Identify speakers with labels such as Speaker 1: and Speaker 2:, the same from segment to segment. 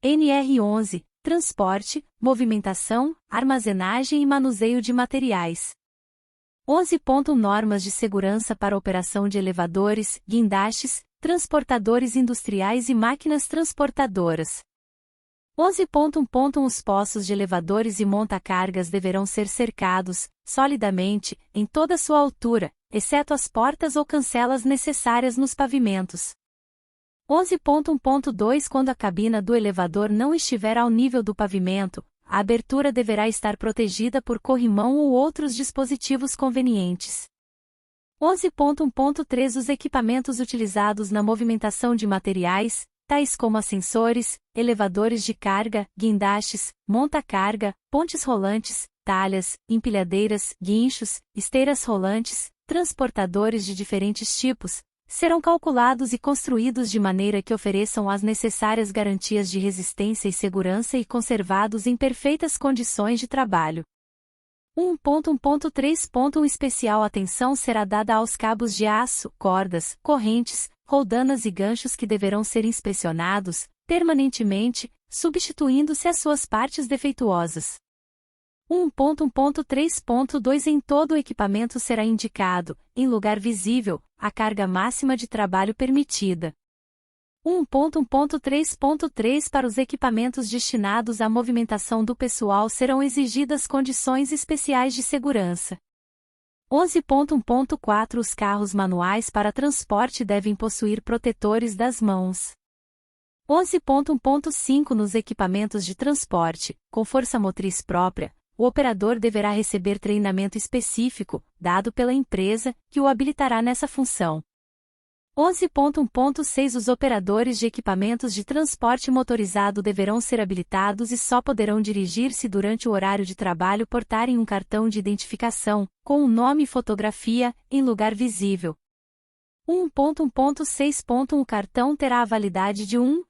Speaker 1: NR11, transporte, movimentação, armazenagem e manuseio de materiais. 11.1 Normas de segurança para operação de elevadores, guindastes, transportadores industriais e máquinas transportadoras. 11.1 Os poços de elevadores e monta-cargas deverão ser cercados, solidamente, em toda sua altura, exceto as portas ou cancelas necessárias nos pavimentos. 11.1.2 Quando a cabina do elevador não estiver ao nível do pavimento, a abertura deverá estar protegida por corrimão ou outros dispositivos convenientes. 11.1.3 Os equipamentos utilizados na movimentação de materiais, tais como ascensores, elevadores de carga, guindastes, monta-carga, pontes rolantes, talhas, empilhadeiras, guinchos, esteiras rolantes, transportadores de diferentes tipos, serão calculados e construídos de maneira que ofereçam as necessárias garantias de resistência e segurança e conservados em perfeitas condições de trabalho. 1.1.3. Especial atenção será dada aos cabos de aço, cordas, correntes, roldanas e ganchos que deverão ser inspecionados, permanentemente, substituindo-se as suas partes defeituosas. 1.1.3.2 Em todo o equipamento será indicado, em lugar visível, a carga máxima de trabalho permitida. 1.1.3.3 Para os equipamentos destinados à movimentação do pessoal serão exigidas condições especiais de segurança. 11.1.4 Os carros manuais para transporte devem possuir protetores das mãos. 11.1.5 Nos equipamentos de transporte, com força motriz própria, o operador deverá receber treinamento específico, dado pela empresa, que o habilitará nessa função. 11.1.6 Os operadores de equipamentos de transporte motorizado deverão ser habilitados e só poderão dirigir-se durante o horário de trabalho portarem um cartão de identificação, com o nome e fotografia, em lugar visível. 1.1.6. O cartão terá a validade de 1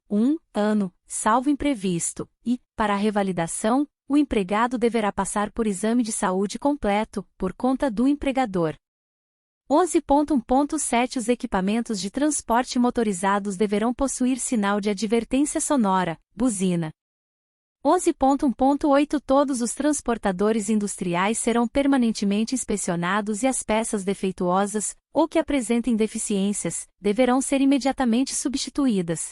Speaker 1: ano, salvo imprevisto, e, para a revalidação, o empregado deverá passar por exame de saúde completo, por conta do empregador. 11.1.7 Os equipamentos de transporte motorizados deverão possuir sinal de advertência sonora, buzina. 11.1.8 Todos os transportadores industriais serão permanentemente inspecionados e as peças defeituosas, ou que apresentem deficiências, deverão ser imediatamente substituídas.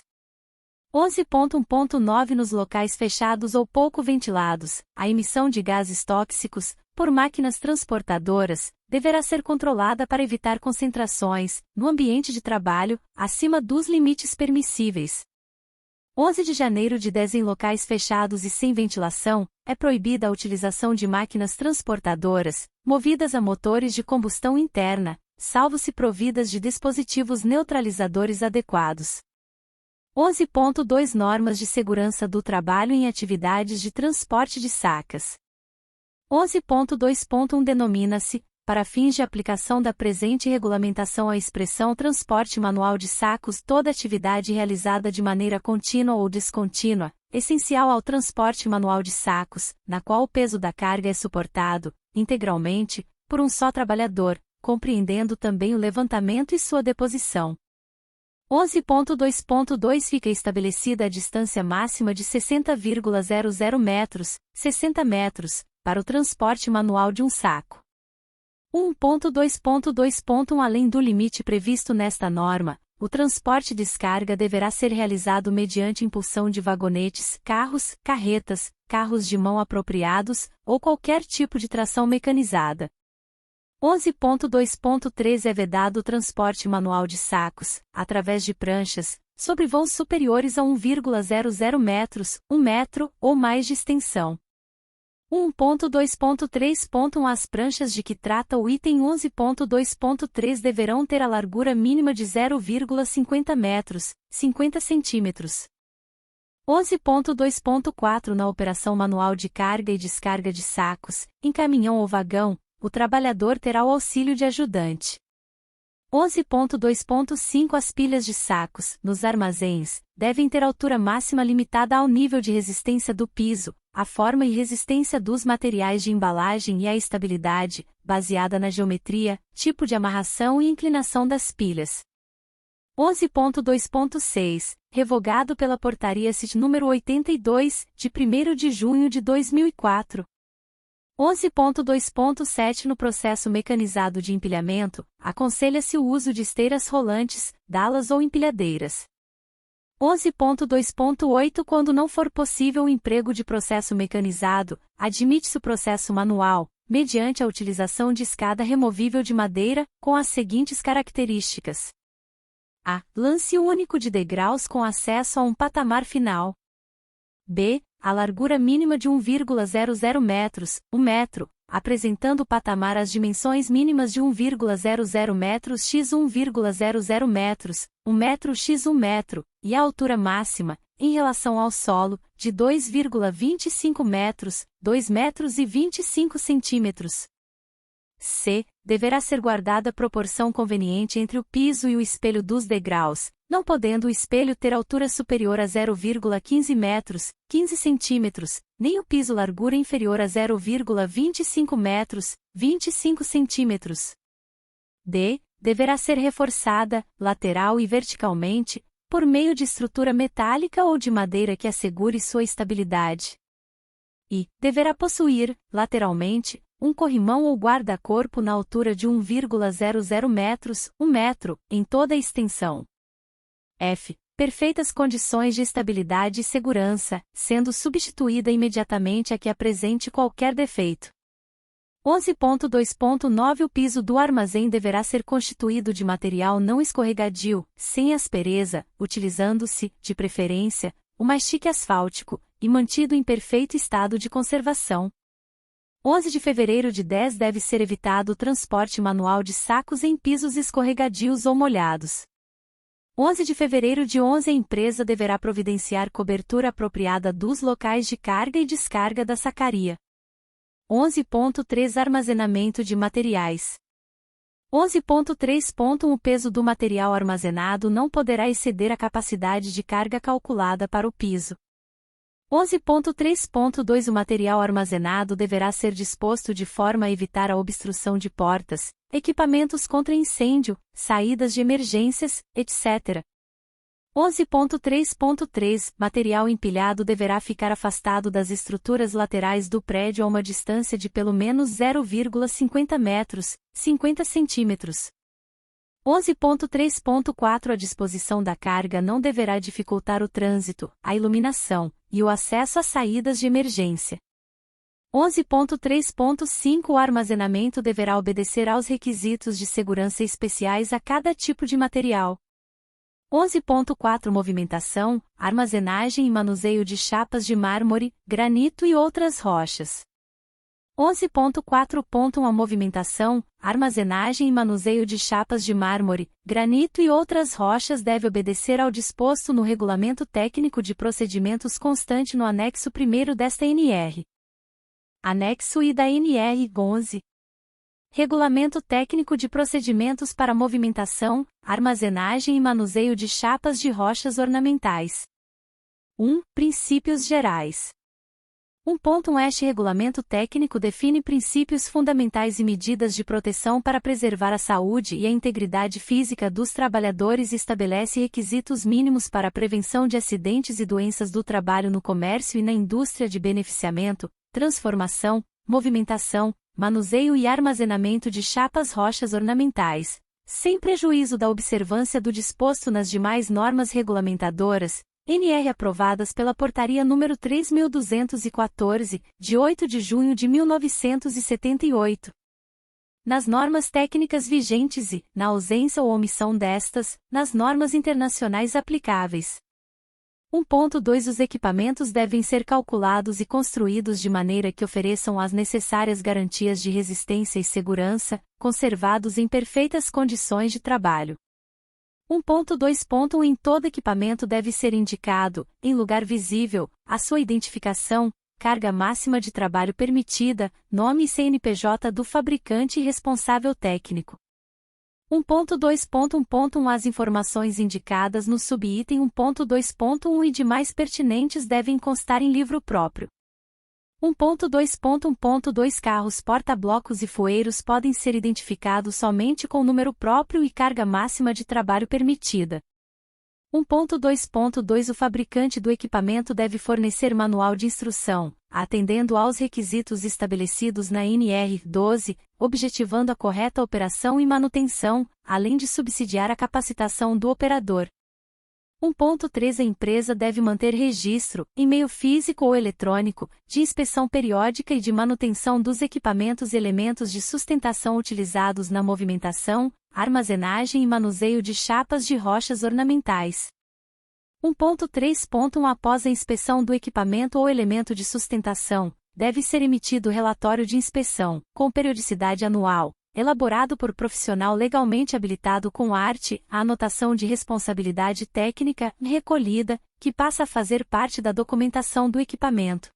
Speaker 1: 11.1.9 Nos locais fechados ou pouco ventilados, a emissão de gases tóxicos, por máquinas transportadoras, deverá ser controlada para evitar concentrações, no ambiente de trabalho, acima dos limites permissíveis. 11 de janeiro de 10 Em locais fechados e sem ventilação, é proibida a utilização de máquinas transportadoras, movidas a motores de combustão interna, salvo se providas de dispositivos neutralizadores adequados. 11.2 Normas de segurança do trabalho em atividades de transporte de sacas. 11.2.1 Denomina-se, para fins de aplicação da presente regulamentação a expressão transporte manual de sacos toda atividade realizada de maneira contínua ou descontínua, essencial ao transporte manual de sacos, na qual o peso da carga é suportado, integralmente, por um só trabalhador, compreendendo também o levantamento e sua deposição. 11.2.2 Fica estabelecida a distância máxima de 60,00 metros, 60 metros, para o transporte manual de um saco. 1.2.2.1 Além do limite previsto nesta norma, o transporte de descarga deverá ser realizado mediante impulsão de vagonetes, carros, carretas, carros de mão apropriados, ou qualquer tipo de tração mecanizada. 11.2.3 É vedado o transporte manual de sacos, através de pranchas, sobre voos superiores a 1,00 metros, 1 metro, ou mais de extensão. 1.2.3.1 As pranchas de que trata o item 11.2.3 deverão ter a largura mínima de 0,50 metros, 50 centímetros. 11.2.4 Na operação manual de carga e descarga de sacos, em caminhão ou vagão, o trabalhador terá o auxílio de ajudante. 11.2.5 As pilhas de sacos, nos armazéns, devem ter altura máxima limitada ao nível de resistência do piso, a forma e resistência dos materiais de embalagem e a estabilidade, baseada na geometria, tipo de amarração e inclinação das pilhas. 11.2.6 revogado pela Portaria ST número 82, de 1º de junho de 2004. 11.2.7 No processo mecanizado de empilhamento, aconselha-se o uso de esteiras rolantes, dalas ou empilhadeiras. 11.2.8 Quando não for possível o emprego de processo mecanizado, admite-se o processo manual, mediante a utilização de escada removível de madeira, com as seguintes características. A. Lance único de degraus com acesso a um patamar final. B. A largura mínima de 1,00 metros, 1 metro, apresentando o patamar as dimensões mínimas de 1,00 metros x 1,00 metros, 1 metro x 1 metro, e a altura máxima, em relação ao solo, de 2,25 metros, 2 metros e 25 centímetros. C. Deverá ser guardada a proporção conveniente entre o piso e o espelho dos degraus, não podendo o espelho ter altura superior a 0,15 metros, 15 centímetros, nem o piso largura inferior a 0,25 metros, 25 centímetros. D. Deverá ser reforçada, lateral e verticalmente, por meio de estrutura metálica ou de madeira que assegure sua estabilidade. E. Deverá possuir, lateralmente, um corrimão ou guarda-corpo na altura de 1,00 metros, 1 metro, em toda a extensão. F. Perfeitas condições de estabilidade e segurança, sendo substituída imediatamente a que apresente qualquer defeito. 11.2.9 O piso do armazém deverá ser constituído de material não escorregadio, sem aspereza, utilizando-se, de preferência, o mastique asfáltico, e mantido em perfeito estado de conservação. 11 de fevereiro de 10 Deve ser evitado o transporte manual de sacos em pisos escorregadios ou molhados. 11 de fevereiro de 11 A empresa deverá providenciar cobertura apropriada dos locais de carga e descarga da sacaria. 11.3 Armazenamento de materiais. 11.3.1 O peso do material armazenado não poderá exceder a capacidade de carga calculada para o piso. 11.3.2 O material armazenado deverá ser disposto de forma a evitar a obstrução de portas, equipamentos contra incêndio, saídas de emergências, etc. 11.3.3 Material empilhado deverá ficar afastado das estruturas laterais do prédio a uma distância de pelo menos 0,50 metros, 50 centímetros. 11.3.4 A disposição da carga não deverá dificultar o trânsito, a iluminação, e o acesso às saídas de emergência. 11.3.5 O armazenamento deverá obedecer aos requisitos de segurança especiais a cada tipo de material. 11.4 Movimentação, armazenagem e manuseio de chapas de mármore, granito e outras rochas. 11.4.1 A movimentação, armazenagem e manuseio de chapas de mármore, granito e outras rochas deve obedecer ao disposto no Regulamento Técnico de Procedimentos constante no anexo 1º desta NR. Anexo I da NR 11. Regulamento Técnico de Procedimentos para Movimentação, Armazenagem e Manuseio de Chapas de Rochas Ornamentais. 1. Princípios Gerais. 1.1 Este regulamento técnico define princípios fundamentais e medidas de proteção para preservar a saúde e a integridade física dos trabalhadores e estabelece requisitos mínimos para a prevenção de acidentes e doenças do trabalho no comércio e na indústria de beneficiamento, transformação, movimentação, manuseio e armazenamento de chapas rochas ornamentais, sem prejuízo da observância do disposto nas demais normas regulamentadoras, NR aprovadas pela Portaria número 3.214, de 8 de junho de 1978. Nas normas técnicas vigentes e, na ausência ou omissão destas, nas normas internacionais aplicáveis. 1.2 Os equipamentos devem ser calculados e construídos de maneira que ofereçam as necessárias garantias de resistência e segurança, conservados em perfeitas condições de trabalho. 1.2. Em todo equipamento deve ser indicado, em lugar visível, a sua identificação, carga máxima de trabalho permitida, nome e CNPJ do fabricante e responsável técnico. 1.2.1. As informações indicadas no subitem 1.2.1 e demais pertinentes devem constar em livro próprio. 1.2.1.2 Carros porta-blocos e fueiros podem ser identificados somente com número próprio e carga máxima de trabalho permitida. 1.2.2 O fabricante do equipamento deve fornecer manual de instrução, atendendo aos requisitos estabelecidos na NR 12, objetivando a correta operação e manutenção, além de subsidiar a capacitação do operador. 1.3 A empresa deve manter registro, em meio físico ou eletrônico, de inspeção periódica e de manutenção dos equipamentos e elementos de sustentação utilizados na movimentação, armazenagem e manuseio de chapas de rochas ornamentais. 1.3.1 Após a inspeção do equipamento ou elemento de sustentação, deve ser emitido relatório de inspeção, com periodicidade anual, elaborado por profissional legalmente habilitado com arte, a anotação de responsabilidade técnica, recolhida, que passa a fazer parte da documentação do equipamento.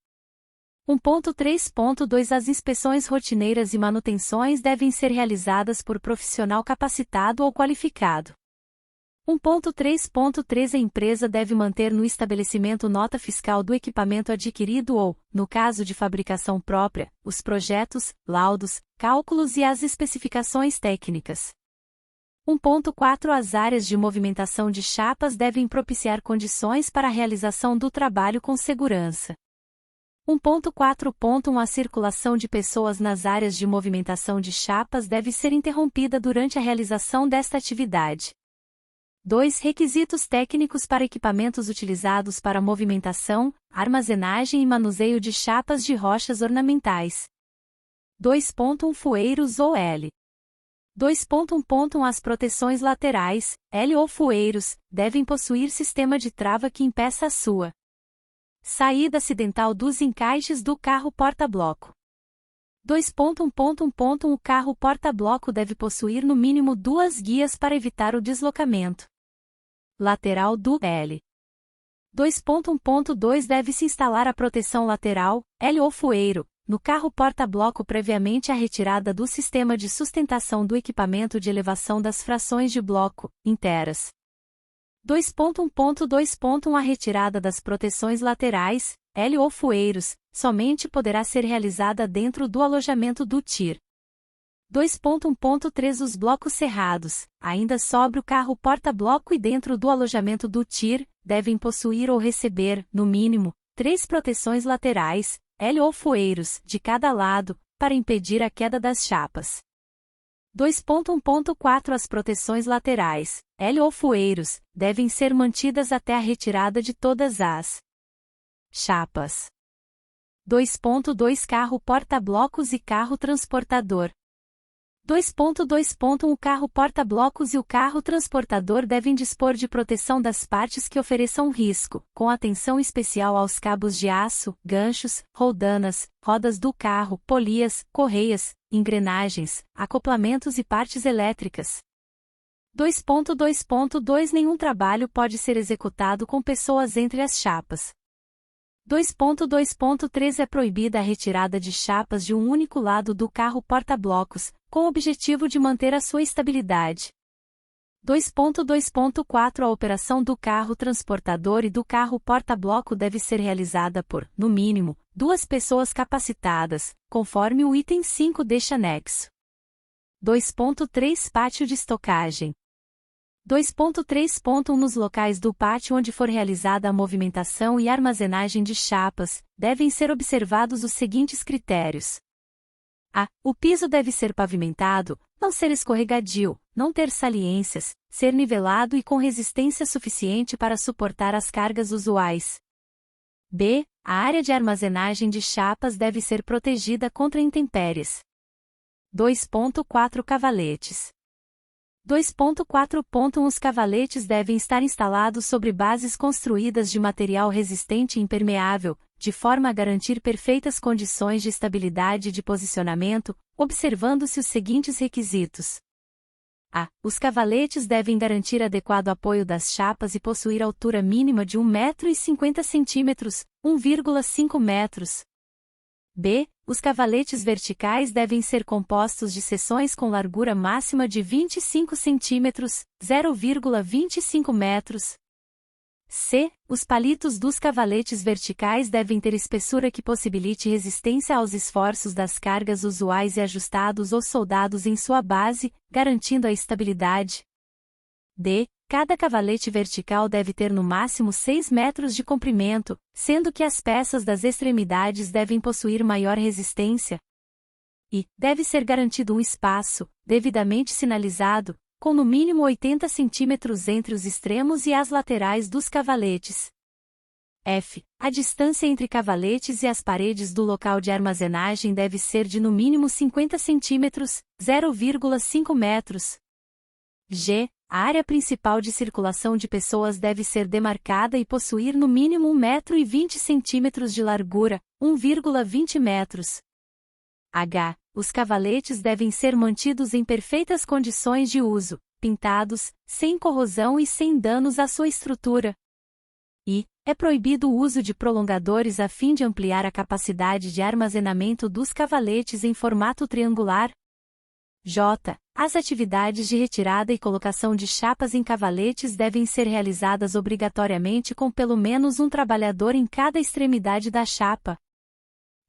Speaker 1: 1.3.2 As inspeções rotineiras e manutenções devem ser realizadas por profissional capacitado ou qualificado. 1.3.3 A empresa deve manter no estabelecimento nota fiscal do equipamento adquirido ou, no caso de fabricação própria, os projetos, laudos, cálculos e as especificações técnicas. 1.4 As áreas de movimentação de chapas devem propiciar condições para a realização do trabalho com segurança. 1.4.1 A circulação de pessoas nas áreas de movimentação de chapas deve ser interrompida durante a realização desta atividade. 2. Requisitos técnicos para equipamentos utilizados para movimentação, armazenagem e manuseio de chapas de rochas ornamentais. 2.1 Fueiros ou L. 2.1.1 As proteções laterais, L ou fueiros, devem possuir sistema de trava que impeça a sua saída acidental dos encaixes do carro porta-bloco. 2.1.1.1 O carro porta-bloco deve possuir no mínimo 2 guias para evitar o deslocamento lateral do L. 2.1.2 Deve-se instalar a proteção lateral, L ou fueiro, no carro porta-bloco previamente à retirada do sistema de sustentação do equipamento de elevação das frações de bloco, inteiras. 2.1.2.1 A retirada das proteções laterais, L ou fueiros, somente poderá ser realizada dentro do alojamento do TIR. 2.1.3 Os blocos cerrados, ainda sobre o carro porta-bloco e dentro do alojamento do TIR, devem possuir ou receber, no mínimo, 3 proteções laterais, L ou fueiros, de cada lado, para impedir a queda das chapas. 2.1.4 As proteções laterais, L ou fueiros, devem ser mantidas até a retirada de todas as chapas. 2.2 Carro porta-blocos e carro transportador. 2.2.1 O carro porta-blocos e o carro transportador devem dispor de proteção das partes que ofereçam risco, com atenção especial aos cabos de aço, ganchos, roldanas, rodas do carro, polias, correias, engrenagens, acoplamentos e partes elétricas. 2.2.2 Nenhum trabalho pode ser executado com pessoas entre as chapas. 2.2.3 É proibida a retirada de chapas de um único lado do carro porta-blocos, com o objetivo de manter a sua estabilidade. 2.2.4 A operação do carro transportador e do carro porta-bloco deve ser realizada por, no mínimo, 2 pessoas capacitadas, conforme o item 5 deste anexo. 2.3 Pátio de estocagem. 2.3.1 Nos locais do pátio onde for realizada a movimentação e armazenagem de chapas, devem ser observados os seguintes critérios. A. O piso deve ser pavimentado, não ser escorregadio, não ter saliências, ser nivelado e com resistência suficiente para suportar as cargas usuais. B. A área de armazenagem de chapas deve ser protegida contra intempéries. 2.4 Cavaletes. 2.4.1 Os cavaletes devem estar instalados sobre bases construídas de material resistente e impermeável, de forma a garantir perfeitas condições de estabilidade e de posicionamento, observando-se os seguintes requisitos. A. Os cavaletes devem garantir adequado apoio das chapas e possuir altura mínima de 1,50 m, 1,5 metros. B. Os cavaletes verticais devem ser compostos de seções com largura máxima de 25 cm, 0,25 metros. C. Os palitos dos cavaletes verticais devem ter espessura que possibilite resistência aos esforços das cargas usuais e ajustados ou soldados em sua base, garantindo a estabilidade. D. Cada cavalete vertical deve ter no máximo 6 metros de comprimento, sendo que as peças das extremidades devem possuir maior resistência. E deve ser garantido um espaço, devidamente sinalizado, com no mínimo 80 centímetros entre os extremos e as laterais dos cavaletes. F. A distância entre cavaletes e as paredes do local de armazenagem deve ser de no mínimo 50 centímetros, 0,5 metros. G. A área principal de circulação de pessoas deve ser demarcada e possuir no mínimo 1,20 m de largura, 1,20 metros. H. Os cavaletes devem ser mantidos em perfeitas condições de uso, pintados, sem corrosão e sem danos à sua estrutura. I. É proibido o uso de prolongadores a fim de ampliar a capacidade de armazenamento dos cavaletes em formato triangular. J. As atividades de retirada e colocação de chapas em cavaletes devem ser realizadas obrigatoriamente com pelo menos um trabalhador em cada extremidade da chapa.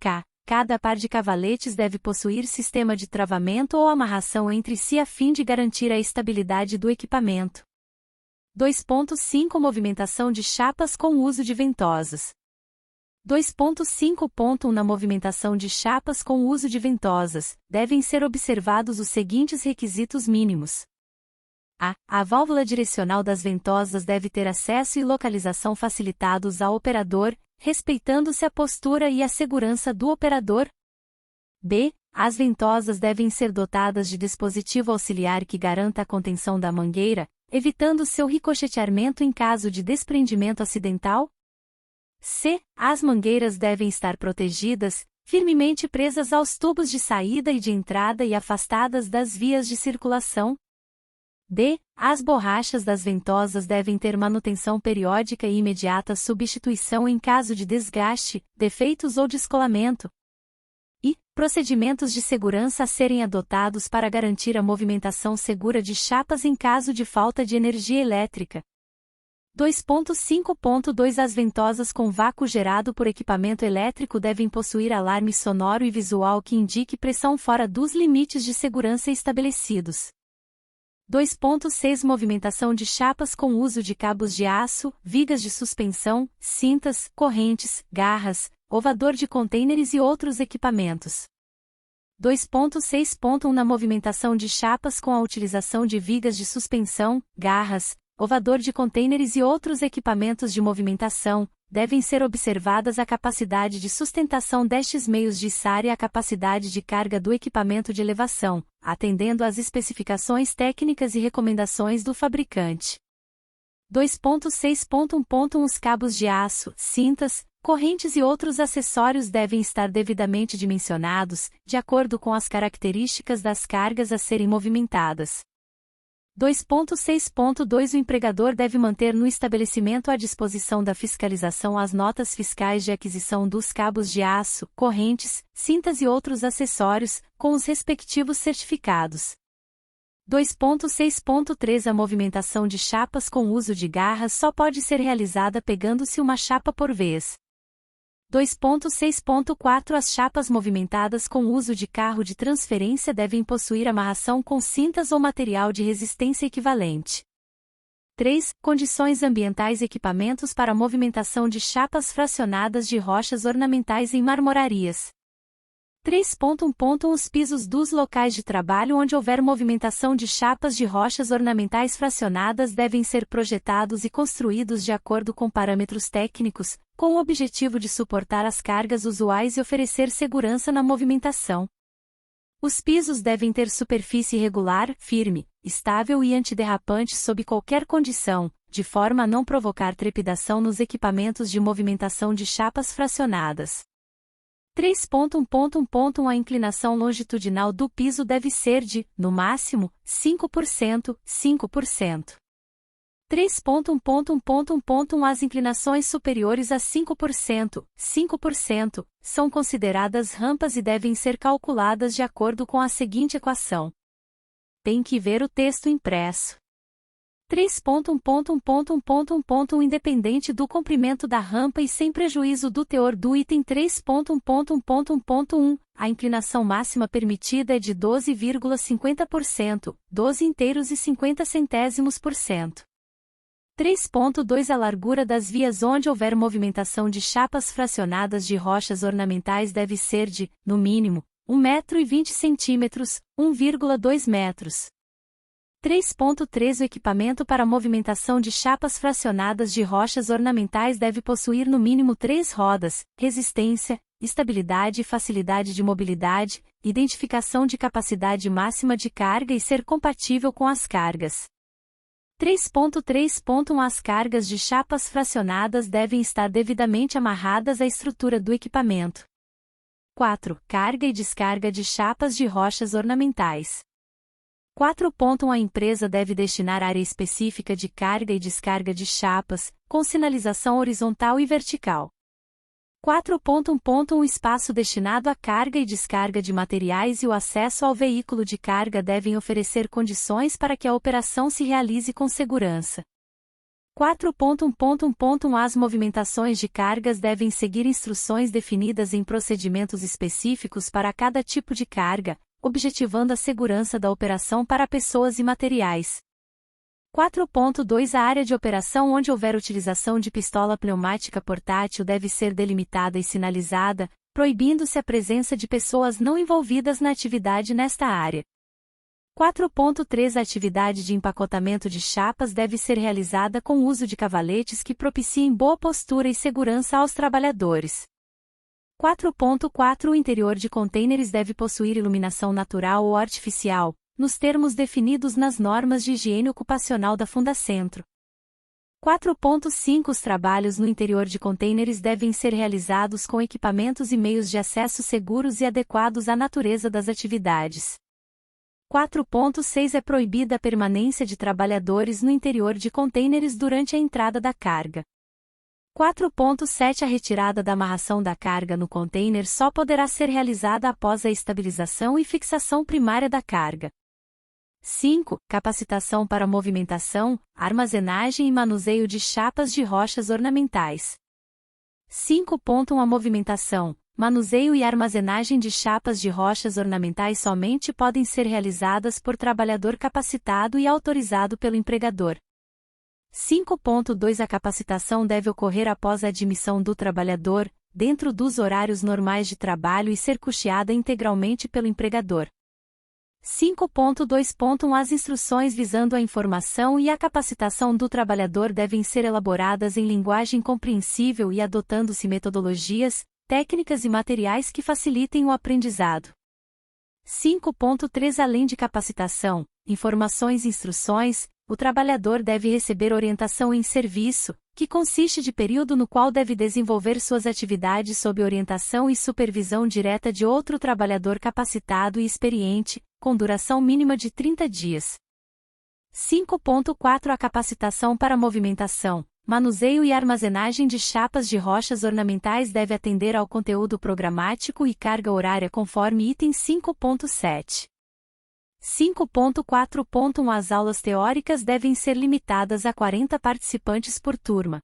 Speaker 1: K. Cada par de cavaletes deve possuir sistema de travamento ou amarração entre si a fim de garantir a estabilidade do equipamento. 2.5 Movimentação de chapas com uso de ventosas. 2.5.1 Na movimentação de chapas com uso de ventosas, devem ser observados os seguintes requisitos mínimos. A. A válvula direcional das ventosas deve ter acesso e localização facilitados ao operador, respeitando-se a postura e a segurança do operador. B. As ventosas devem ser dotadas de dispositivo auxiliar que garanta a contenção da mangueira, evitando seu ricocheteamento em caso de desprendimento acidental. C. As mangueiras devem estar protegidas, firmemente presas aos tubos de saída e de entrada e afastadas das vias de circulação. D. As borrachas das ventosas devem ter manutenção periódica e imediata substituição em caso de desgaste, defeitos ou descolamento. E. Procedimentos de segurança a serem adotados para garantir a movimentação segura de chapas em caso de falta de energia elétrica. 2.5.2 As ventosas com vácuo gerado por equipamento elétrico devem possuir alarme sonoro e visual que indique pressão fora dos limites de segurança estabelecidos. 2.6 Movimentação de chapas com uso de cabos de aço, vigas de suspensão, cintas, correntes, garras, ovador de contêineres e outros equipamentos. 2.6.1 Na movimentação de chapas com a utilização de vigas de suspensão, garras, ovador de contêineres e outros equipamentos de movimentação, devem ser observadas a capacidade de sustentação destes meios de içar e a capacidade de carga do equipamento de elevação, atendendo às especificações técnicas e recomendações do fabricante. 2.6.1 Os cabos de aço, cintas, correntes e outros acessórios devem estar devidamente dimensionados, de acordo com as características das cargas a serem movimentadas. 2.6.2 O empregador deve manter no estabelecimento à disposição da fiscalização as notas fiscais de aquisição dos cabos de aço, correntes, cintas e outros acessórios, com os respectivos certificados. 2.6.3 A movimentação de chapas com uso de garras só pode ser realizada pegando-se uma chapa por vez. 2.6.4 As chapas movimentadas com uso de carro de transferência devem possuir amarração com cintas ou material de resistência equivalente. 3. Condições ambientais equipamentos para movimentação de chapas fracionadas de rochas ornamentais em marmorarias. 3.1 Os pisos dos locais de trabalho onde houver movimentação de chapas de rochas ornamentais fracionadas devem ser projetados e construídos de acordo com parâmetros técnicos, com o objetivo de suportar as cargas usuais e oferecer segurança na movimentação. Os pisos devem ter superfície regular, firme, estável e antiderrapante sob qualquer condição, de forma a não provocar trepidação nos equipamentos de movimentação de chapas fracionadas. 3.1 A inclinação longitudinal do piso deve ser de, no máximo, 5%, 5%. 3.1 As inclinações superiores a 5%, 5%, são consideradas rampas e devem ser calculadas de acordo com a seguinte equação. Tem que ver o texto impresso. 3.1 Independente do comprimento da rampa e sem prejuízo do teor do item 3.1.1.1, a inclinação máxima permitida é de 12,50%, 12 inteiros e 50 centésimos por cento. 3.2 A largura das vias onde houver movimentação de chapas fracionadas de rochas ornamentais deve ser de, no mínimo, 1,20 m, 1,2 metros. 3.3 O equipamento para movimentação de chapas fracionadas de rochas ornamentais deve possuir no mínimo 3 rodas, resistência, estabilidade e facilidade de mobilidade, identificação de capacidade máxima de carga e ser compatível com as cargas. 3.3.1 As cargas de chapas fracionadas devem estar devidamente amarradas à estrutura do equipamento. 4. Carga e descarga de chapas de rochas ornamentais. 4.1 A empresa deve destinar área específica de carga e descarga de chapas, com sinalização horizontal e vertical. 4.1 O espaço destinado à carga e descarga de materiais e o acesso ao veículo de carga devem oferecer condições para que a operação se realize com segurança. 4.1 As movimentações de cargas devem seguir instruções definidas em procedimentos específicos para cada tipo de carga, objetivando a segurança da operação para pessoas e materiais. 4.2 A área de operação onde houver utilização de pistola pneumática portátil deve ser delimitada e sinalizada, proibindo-se a presença de pessoas não envolvidas na atividade nesta área. 4.3 A atividade de empacotamento de chapas deve ser realizada com o uso de cavaletes que propiciem boa postura e segurança aos trabalhadores. 4.4 O interior de contêineres deve possuir iluminação natural ou artificial, nos termos definidos nas normas de higiene ocupacional da Fundacentro. 4.5 Os trabalhos no interior de contêineres devem ser realizados com equipamentos e meios de acesso seguros e adequados à natureza das atividades. 4.6 É proibida a permanência de trabalhadores no interior de contêineres durante a entrada da carga. 4.7 A retirada da amarração da carga no contêiner só poderá ser realizada após a estabilização e fixação primária da carga. 5. Capacitação para movimentação, armazenagem e manuseio de chapas de rochas ornamentais. 5.1 A movimentação, manuseio e armazenagem de chapas de rochas ornamentais somente podem ser realizadas por trabalhador capacitado e autorizado pelo empregador. 5.2 A capacitação deve ocorrer após a admissão do trabalhador, dentro dos horários normais de trabalho e ser custeada integralmente pelo empregador. 5.2. As instruções visando a informação e a capacitação do trabalhador devem ser elaboradas em linguagem compreensível e adotando-se metodologias, técnicas e materiais que facilitem o aprendizado. 5.3 Além de capacitação, informações e instruções, o trabalhador deve receber orientação em serviço, que consiste de período no qual deve desenvolver suas atividades sob orientação e supervisão direta de outro trabalhador capacitado e experiente, com duração mínima de 30 dias. 5.4 A capacitação para movimentação, manuseio e armazenagem de chapas de rochas ornamentais deve atender ao conteúdo programático e carga horária conforme item 5.7. 5.4.1 As aulas teóricas devem ser limitadas a 40 participantes por turma.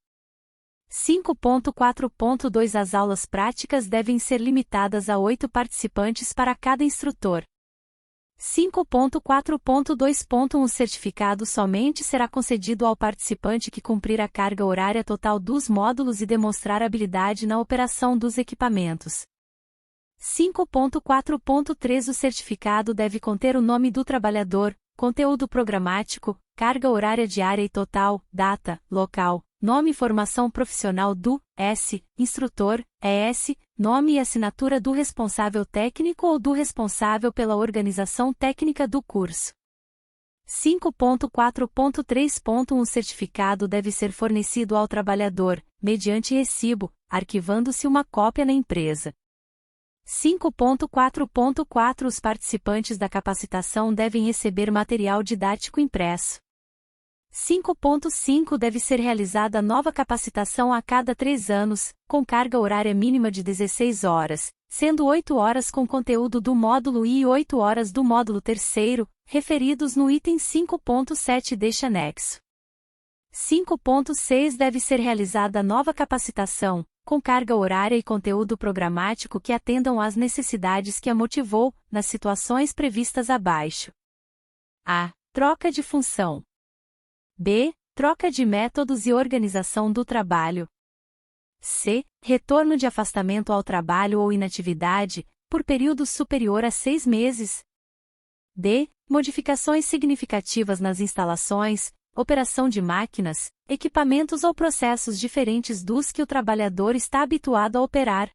Speaker 1: 5.4.2 As aulas práticas devem ser limitadas a 8 participantes para cada instrutor. 5.4.2.1 O certificado somente será concedido ao participante que cumprir a carga horária total dos módulos e demonstrar habilidade na operação dos equipamentos. 5.4.3 O certificado deve conter o nome do trabalhador, conteúdo programático, carga horária diária e total, data, local, nome e formação profissional do instrutor, ES, nome e assinatura do responsável técnico ou do responsável pela organização técnica do curso. 5.4.3.1 O certificado deve ser fornecido ao trabalhador, mediante recibo, arquivando-se uma cópia na empresa. 5.4.4 Os participantes da capacitação devem receber material didático impresso. 5.5 Deve ser realizada nova capacitação a cada 3 anos, com carga horária mínima de 16 horas, sendo 8 horas com conteúdo do módulo I e 8 horas do módulo terceiro, referidos no item 5.7 deste anexo. 5.6 Deve ser realizada nova capacitação, com carga horária e conteúdo programático que atendam às necessidades que a motivou, nas situações previstas abaixo. A. Troca de função. B. troca de métodos e organização do trabalho. C. Retorno de afastamento ao trabalho ou inatividade, por período superior a 6 meses. D. Modificações significativas nas instalações, operação de máquinas, equipamentos ou processos diferentes dos que o trabalhador está habituado a operar.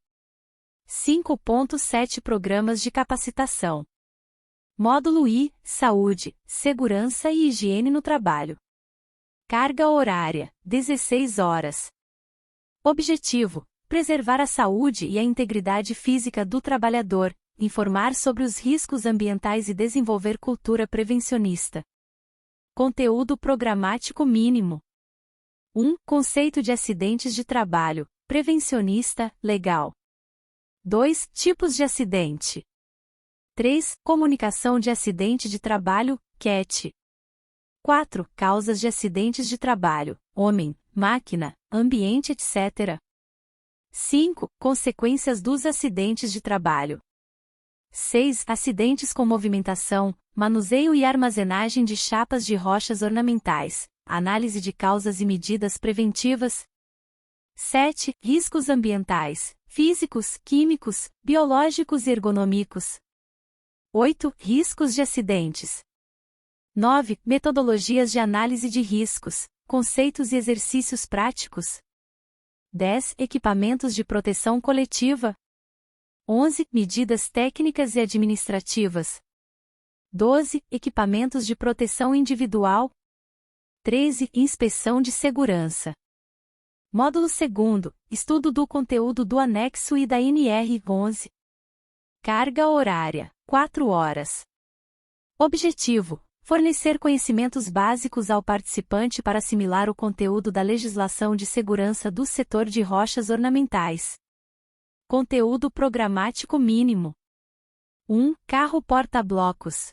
Speaker 1: 5.7 Programas de capacitação. Módulo I. Saúde, segurança e higiene no trabalho. Carga horária, 16 horas. Objetivo: preservar a saúde e a integridade física do trabalhador, informar sobre os riscos ambientais e desenvolver cultura prevencionista. Conteúdo programático mínimo. 1. Conceito de acidentes de trabalho, prevencionista, legal. 2. Tipos de acidente. 3. Comunicação de acidente de trabalho, CAT. 4. Causas de acidentes de trabalho, homem, máquina, ambiente, etc. 5. Consequências dos acidentes de trabalho. 6. Acidentes com movimentação, manuseio e armazenagem de chapas de rochas ornamentais, análise de causas e medidas preventivas. 7. Riscos ambientais, físicos, químicos, biológicos e ergonômicos. 8. Riscos de acidentes. 9. Metodologias de análise de riscos, conceitos e exercícios práticos. 10. Equipamentos de proteção coletiva. 11. Medidas técnicas e administrativas. 12. Equipamentos de proteção individual. 13. Inspeção de segurança. Módulo 2. Estudo do conteúdo do anexo e da NR11. Carga horária, 4 horas. Objetivo: fornecer conhecimentos básicos ao participante para assimilar o conteúdo da legislação de segurança do setor de rochas ornamentais. Conteúdo programático mínimo. 1. Carro porta-blocos.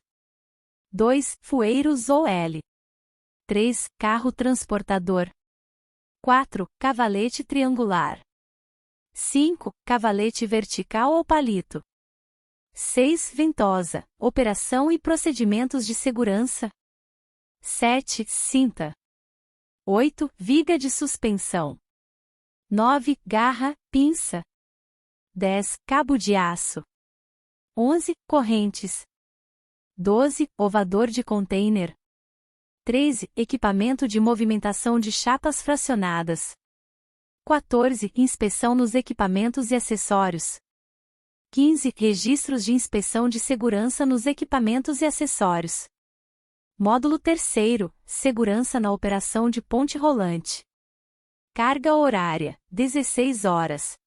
Speaker 1: 2. Fueiros ou L. 3. Carro transportador. 4. Cavalete triangular. 5. Cavalete vertical ou palito. 6. Ventosa, operação e procedimentos de segurança. 7. Cinta. 8. Viga de suspensão. 9. Garra, pinça. 10. Cabo de aço. 11. Correntes. 12. Ovador de container. 13. Equipamento de movimentação de chapas fracionadas. 14. Inspeção nos equipamentos e acessórios. 15. Registros de inspeção de segurança nos equipamentos e acessórios. Módulo 3. Segurança na operação de ponte rolante. Carga horária, 16 horas.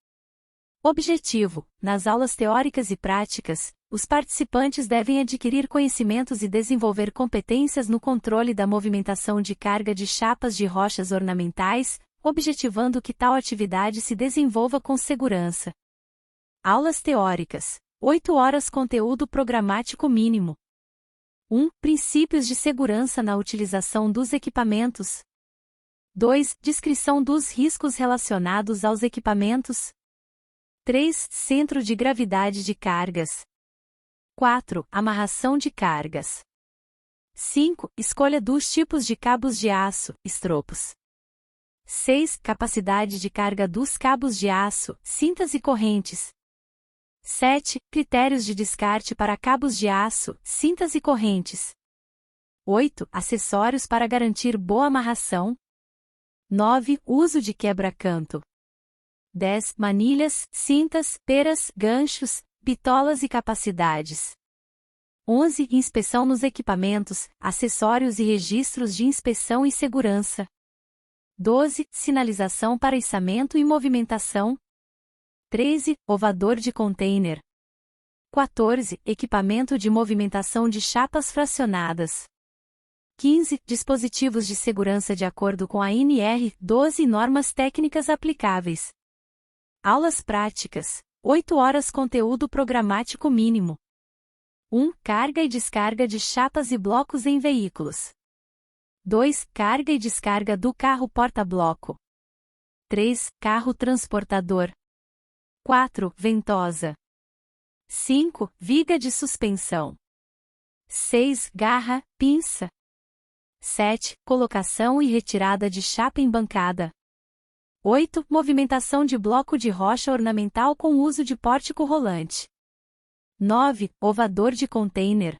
Speaker 1: Objetivo: nas aulas teóricas e práticas, os participantes devem adquirir conhecimentos e desenvolver competências no controle da movimentação de carga de chapas de rochas ornamentais, objetivando que tal atividade se desenvolva com segurança. Aulas teóricas. 8 horas. Conteúdo programático mínimo. 1. Princípios de segurança na utilização dos equipamentos. 2. Descrição dos riscos relacionados aos equipamentos. 3. Centro de gravidade de cargas. 4. Amarração de cargas. 5. Escolha dos tipos de cabos de aço, estropos. 6. Capacidade de carga dos cabos de aço, cintas e correntes. 7. Critérios de descarte para cabos de aço, cintas e correntes. 8. Acessórios para garantir boa amarração. 9. Uso de quebra-canto. 10. Manilhas, cintas, peras, ganchos, bitolas e capacidades. 11. Inspeção nos equipamentos, acessórios e registros de inspeção e segurança. 12. Sinalização para içamento e movimentação. 13. Ovador de container. 14. Equipamento de movimentação de chapas fracionadas. 15. Dispositivos de segurança de acordo com a NR12 e normas técnicas aplicáveis. Aulas práticas. 8 horas. Conteúdo programático mínimo. 1. Carga e descarga de chapas e blocos em veículos. 2. Carga e descarga do carro porta-bloco. 3. Carro transportador. 4. Ventosa. 5. Viga de suspensão. 6. Garra, pinça. 7. Colocação e retirada de chapa em bancada. 8. Movimentação de bloco de rocha ornamental com uso de pórtico rolante. 9. Ovador de container.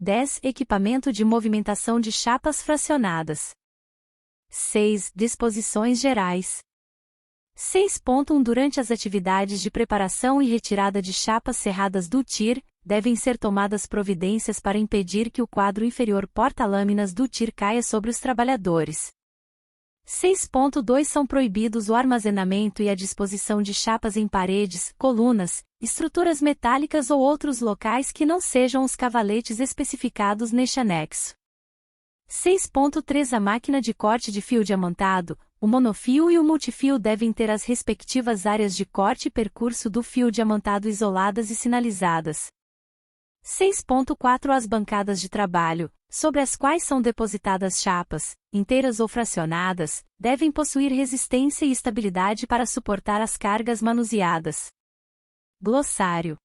Speaker 1: 10. Equipamento de movimentação de chapas fracionadas. 6. Disposições gerais. 6.1 Durante as atividades de preparação e retirada de chapas serradas do TIR, devem ser tomadas providências para impedir que o quadro inferior porta-lâminas do TIR caia sobre os trabalhadores. 6.2 São proibidos o armazenamento e a disposição de chapas em paredes, colunas, estruturas metálicas ou outros locais que não sejam os cavaletes especificados neste anexo. 6.3 A máquina de corte de fio diamantado, o monofio e o multifio devem ter as respectivas áreas de corte e percurso do fio diamantado isoladas e sinalizadas. 6.4 As bancadas de trabalho, sobre as quais são depositadas chapas, inteiras ou fracionadas, devem possuir resistência e estabilidade para suportar as cargas manuseadas. Glossário.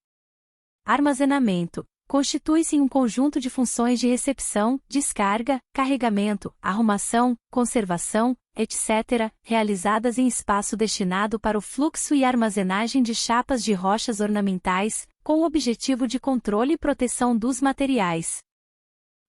Speaker 1: Armazenamento. Constitui-se em um conjunto de funções de recepção, descarga, carregamento, arrumação, conservação, etc., realizadas em espaço destinado para o fluxo e armazenagem de chapas de rochas ornamentais, com o objetivo de controle e proteção dos materiais.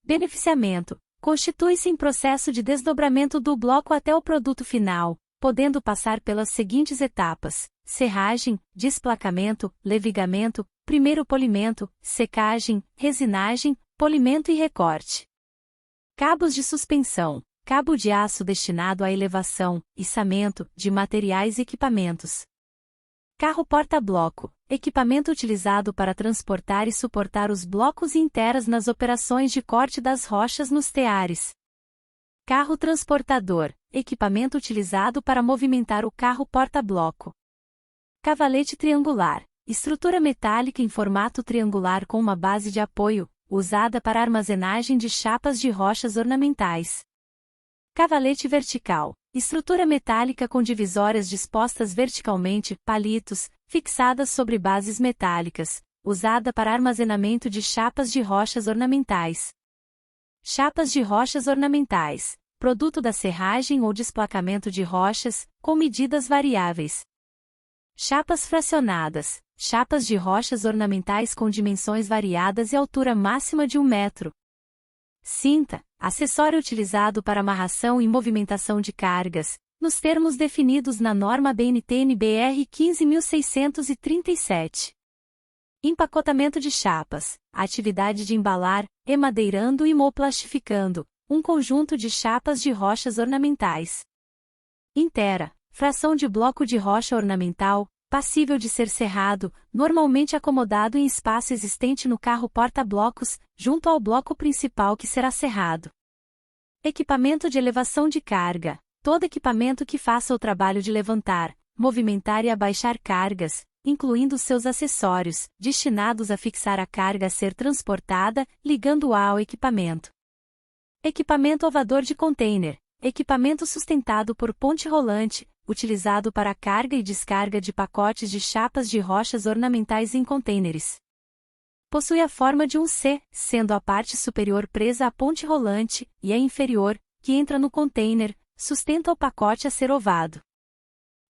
Speaker 1: Beneficiamento. Constitui-se em processo de desdobramento do bloco até o produto final, podendo passar pelas seguintes etapas: serragem, desplacamento, levigamento, primeiro polimento, secagem, resinagem, polimento e recorte. Cabos de suspensão. Cabo de aço destinado à elevação, içamento, de materiais e equipamentos. Carro porta-bloco. Equipamento utilizado para transportar e suportar os blocos e interas nas operações de corte das rochas nos teares. Carro transportador. Equipamento utilizado para movimentar o carro porta-bloco. Cavalete triangular. Estrutura metálica em formato triangular com uma base de apoio, usada para armazenagem de chapas de rochas ornamentais. Cavalete vertical. Estrutura metálica com divisórias dispostas verticalmente, palitos, fixadas sobre bases metálicas, usada para armazenamento de chapas de rochas ornamentais. Chapas de rochas ornamentais. Produto da serragem ou desplacamento de rochas, com medidas variáveis. Chapas fracionadas. Chapas de rochas ornamentais com dimensões variadas e altura máxima de 1 metro. Cinta. Acessório utilizado para amarração e movimentação de cargas, nos termos definidos na norma BNT-NBR 15.637. Empacotamento de chapas. Atividade de embalar, emadeirando e moplastificando, um conjunto de chapas de rochas ornamentais. Intera. Fração de bloco de rocha ornamental, passível de ser serrado, normalmente acomodado em espaço existente no carro porta-blocos, junto ao bloco principal que será serrado. Equipamento de elevação de carga. Todo equipamento que faça o trabalho de levantar, movimentar e abaixar cargas, incluindo seus acessórios, destinados a fixar a carga a ser transportada, ligando-a ao equipamento. Equipamento ovador de container. Equipamento sustentado por ponte rolante, utilizado para a carga e descarga de pacotes de chapas de rochas ornamentais em contêineres. Possui a forma de um C, sendo a parte superior presa à ponte rolante, e a inferior, que entra no container, sustenta o pacote a ser ovado.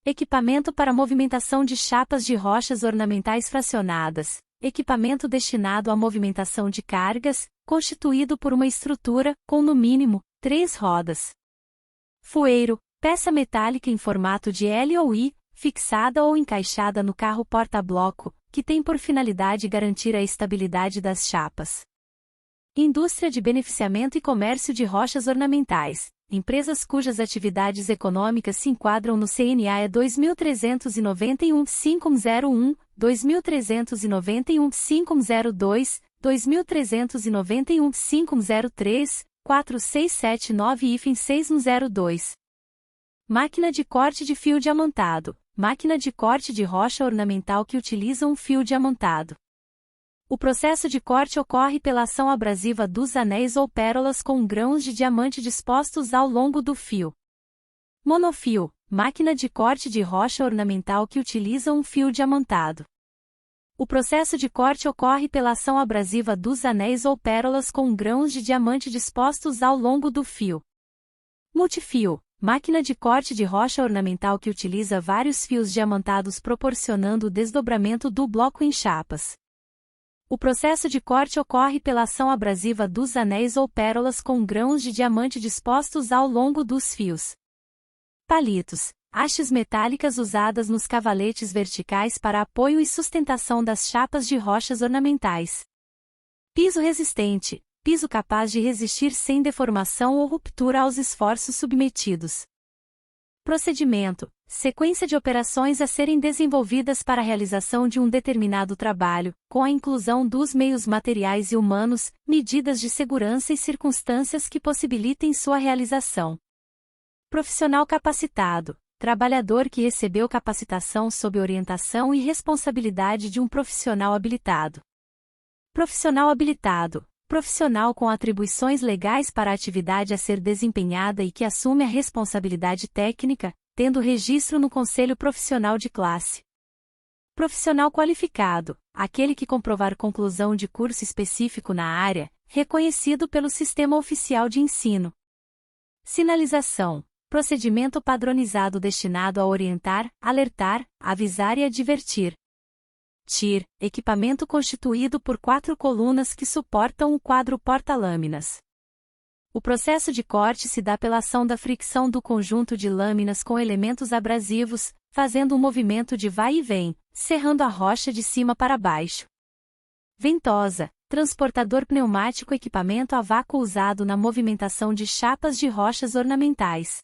Speaker 1: Equipamento para movimentação de chapas de rochas ornamentais fracionadas. Equipamento destinado à movimentação de cargas, constituído por uma estrutura, com no mínimo, 3 rodas. Fueiro. Peça metálica em formato de L ou I, fixada ou encaixada no carro porta-bloco, que tem por finalidade garantir a estabilidade das chapas. Indústria de beneficiamento e comércio de rochas ornamentais. Empresas cujas atividades econômicas se enquadram no CNA 2391-501, 2391-502, 2391-503, 4679 e 6102. Máquina de corte de fio diamantado. Máquina de corte de rocha ornamental que utiliza um fio diamantado. O processo de corte ocorre pela ação abrasiva dos anéis ou pérolas com grãos de diamante dispostos ao longo do fio. Monofio. Máquina de corte de rocha ornamental que utiliza um fio diamantado. O processo de corte ocorre pela ação abrasiva dos anéis ou pérolas com grãos de diamante dispostos ao longo do fio. Multifio, máquina de corte de rocha ornamental que utiliza vários fios diamantados proporcionando o desdobramento do bloco em chapas. O processo de corte ocorre pela ação abrasiva dos anéis ou pérolas com grãos de diamante dispostos ao longo dos fios. Palitos, hastes metálicas usadas nos cavaletes verticais para apoio e sustentação das chapas de rochas ornamentais. Piso resistente, piso capaz de resistir sem deformação ou ruptura aos esforços submetidos. Procedimento, sequência de operações a serem desenvolvidas para a realização de um determinado trabalho, com a inclusão dos meios materiais e humanos, medidas de segurança e circunstâncias que possibilitem sua realização. Profissional capacitado, trabalhador que recebeu capacitação sob orientação e responsabilidade de um profissional habilitado. Profissional habilitado, profissional com atribuições legais para a atividade a ser desempenhada e que assume a responsabilidade técnica, tendo registro no Conselho Profissional de Classe. Profissional qualificado, aquele que comprovar conclusão de curso específico na área, reconhecido pelo Sistema Oficial de Ensino. Sinalização, procedimento padronizado destinado a orientar, alertar, avisar e advertir. TIR, equipamento constituído por 4 colunas que suportam o quadro porta-lâminas. O processo de corte se dá pela ação da fricção do conjunto de lâminas com elementos abrasivos, fazendo um movimento de vai e vem, serrando a rocha de cima para baixo. Ventosa, transportador pneumático, equipamento a vácuo usado na movimentação de chapas de rochas ornamentais.